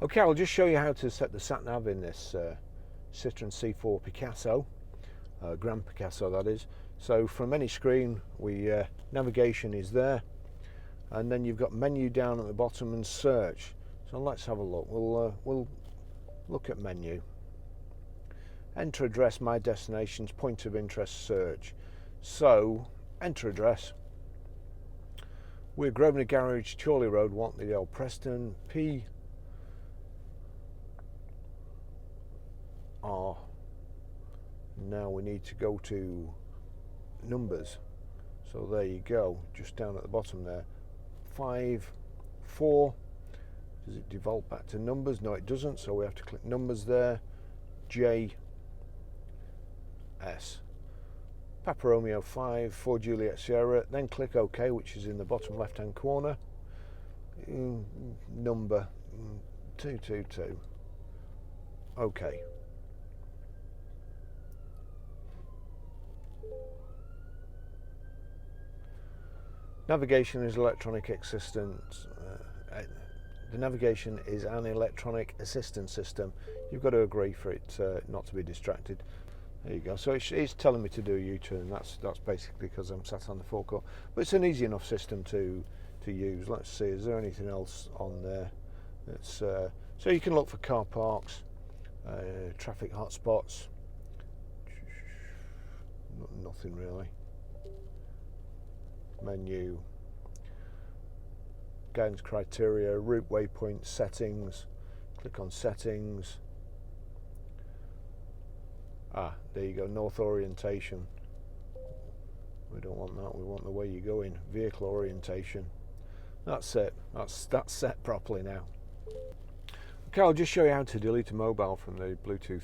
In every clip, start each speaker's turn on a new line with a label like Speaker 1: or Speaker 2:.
Speaker 1: Okay, I'll just show you how to set the sat-nav in this Citroen C4 Picasso, Grand Picasso that is. So from any screen, navigation is there, and then you've got menu down at the bottom and search. So let's have a look. We'll look at menu. Enter address, my destinations, point of interest, search. So enter address. We're Grosvenor Garage, Chorley Road, Wantleydale, Preston, P. R. Now we need to go to numbers. So there you go, just down at the bottom there. 5, 4. Does it default back to numbers? No, it doesn't. So we have to click numbers there. J. S. Papa Romeo 5, 4 Juliet Sierra. Then click OK, which is in the bottom left-hand corner. Number 222. OK. Navigation is electronic assistance. The navigation is an electronic assistance system. You've got to agree for it not to be distracted. There you go. So it's telling me to do a U-turn. That's basically because I'm sat on the forecourt. But it's an easy enough system to use. Let's see. Is there anything else on there? So you can look for car parks, traffic hotspots. Nothing really. Menu, guidance criteria, route waypoint settings. Click on settings. There you go, north orientation. We don't want that, we want the way you're going. Vehicle orientation. That's it, that's set properly now. Okay, I'll just show you how to delete a mobile from the Bluetooth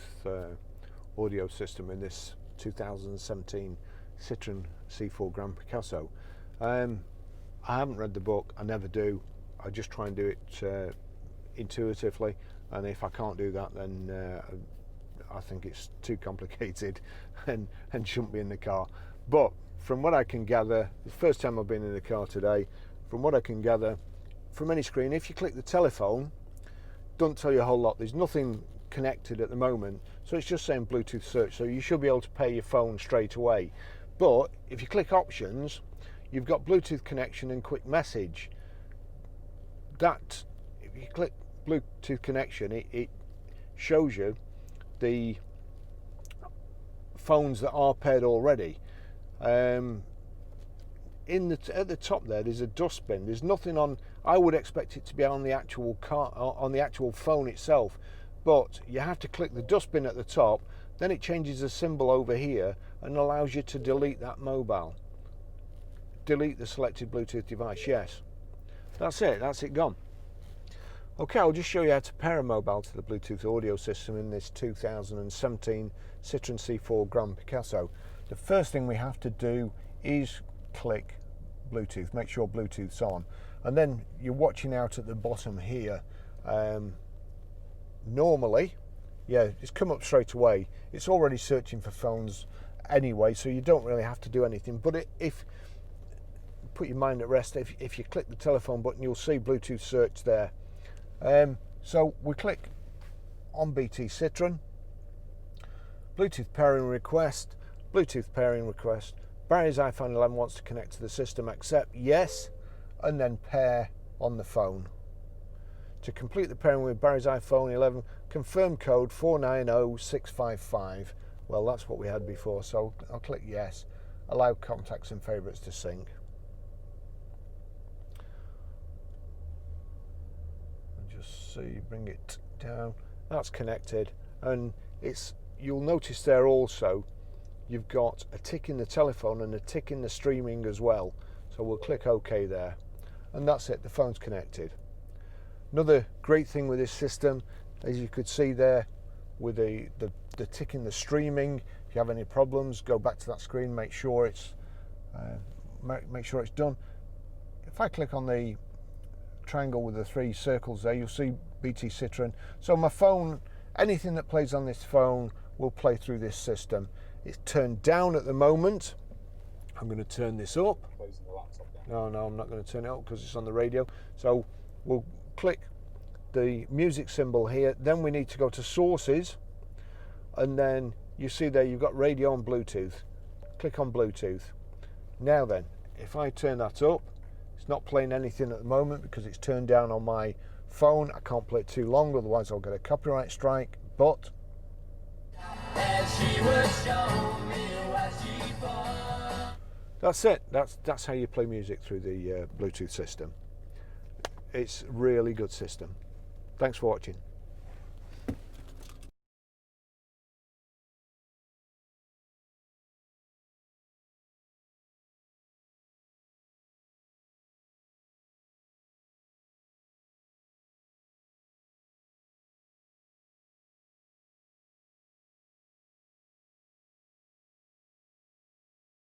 Speaker 1: audio system in this 2017 Citroen C4 Grand Picasso. I haven't read the book, I never do. I just try and do it intuitively, and if I can't do that, then I think it's too complicated and shouldn't be in the car. But from what I can gather, the first time I've been in the car today, from what I can gather from any screen, if you click the telephone, don't tell you a whole lot. There's nothing connected at the moment, so it's just saying Bluetooth search, so you should be able to pair your phone straight away. But if you click options, you've got Bluetooth connection and quick message. That, if you click Bluetooth connection, it shows you the phones that are paired already. At the top there's a dustbin. There's nothing on. I would expect it to be on the actual car, on the actual phone itself, but you have to click the dustbin at the top. Then it changes the symbol over here and allows you to delete that mobile. Delete the selected Bluetooth device. Yes, that's it gone. Okay, I'll just show you how to pair a mobile to the Bluetooth audio system in this 2017 Citroen C4 Grand Picasso. The first thing we have to do is click Bluetooth, make sure Bluetooth's on, and then you're watching out at the bottom here. Normally, yeah, it's come up straight away. It's already searching for phones anyway, so you don't really have to do anything. But if put your mind at rest, if you click the telephone button, you'll see Bluetooth search there. So we click on BT Citroen, Bluetooth pairing request, Barry's iPhone 11 wants to connect to the system, accept, yes, and then pair on the phone. To complete the pairing with Barry's iPhone 11, confirm code 490655. Well, that's what we had before, so I'll click yes, allow contacts and favourites to sync. So you bring it down, that's connected, and you'll notice there also you've got a tick in the telephone and a tick in the streaming as well. So we'll click OK there, and that's it, the phone's connected. Another great thing with this system, as you could see there with the tick in the streaming, if you have any problems, go back to that screen, make sure it's done. If I click on the triangle with the 3 circles there, you'll see BT Citroen. So my phone, anything that plays on this phone will play through this system. It's turned down at the moment. I'm going to turn this up. No, I'm not going to turn it up because it's on the radio. So we'll click the music symbol here. Then we need to go to sources, and then you see there you've got radio and Bluetooth. Click on Bluetooth. Now then, if I turn that up, it's not playing anything at the moment because it's turned down on my phone. I can't play it too long, otherwise I'll get a copyright strike. But that's it. That's how you play music through the Bluetooth system. It's a really good system. Thanks for watching.